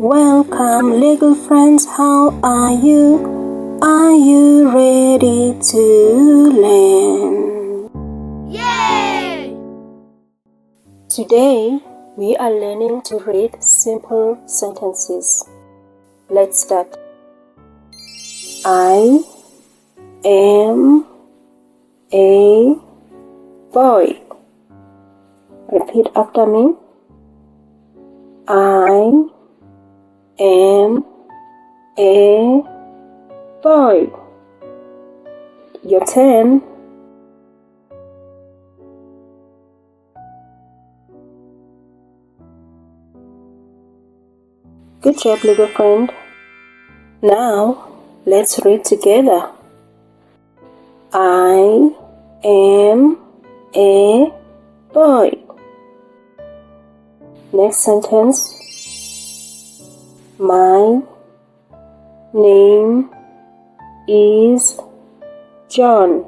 Welcome, little friends, how are you? Are you ready to learn? Yay! Today, we are learning to read simple sentences. Let's start. I am a boy. Repeat after me. I am a boy. Your turn. Good job, little friend. Now, let's read together. I am a boy. Next sentence. My name is John.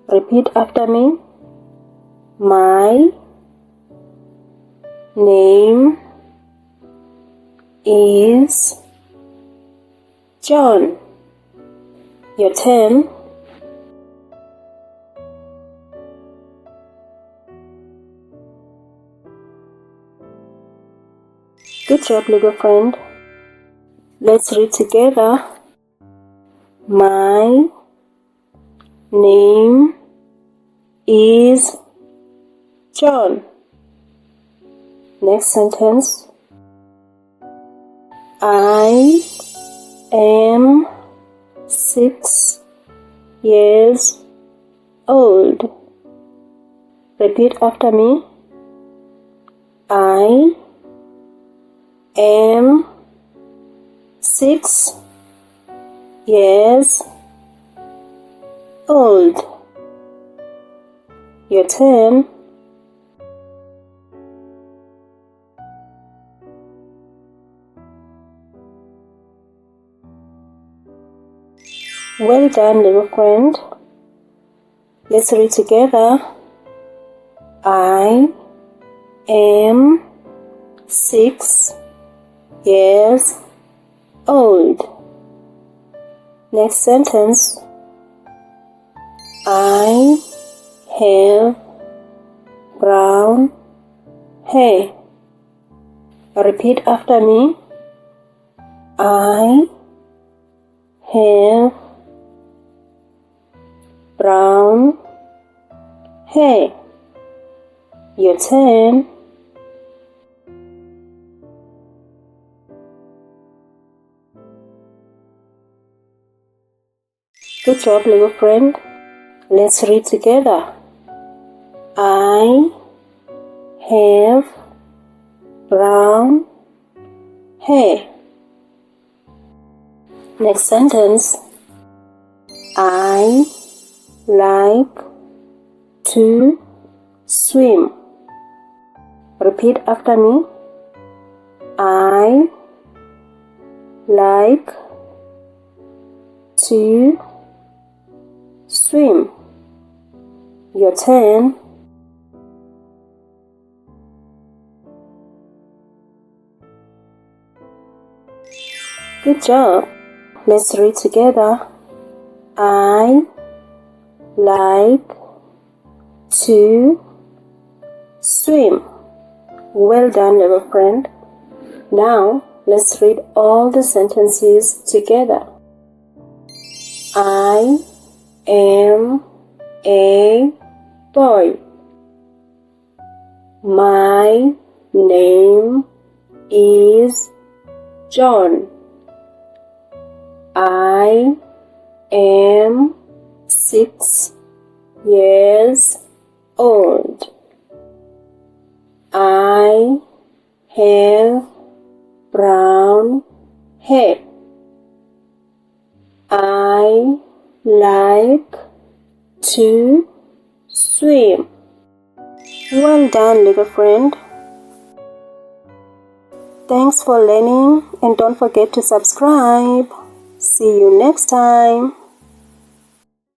Repeat after me. My name is John. Your turn. Good job, little friend. Let's read together. My name is John. Next sentence. I am 6 years old. Repeat after me. I am 6 years old. Your turn. Well done, little friend. Let's read together. I am 6 years old. Next sentence. I have brown hair. Repeat after me. I have brown hair. Your turn. Good job, little friend. Let's read together. I have brown hair. Next sentence. I like to swim. Repeat after me. I like to swim. Your turn. Good job. Let's read together. I like to swim. Well done, little friend. Now, let's read all the sentences together. I am a boy. My name is John. I am 6 years old. I have brown hair. I like to swim. Well done, little friend. Thanks for learning and don't forget to subscribe. See you next time.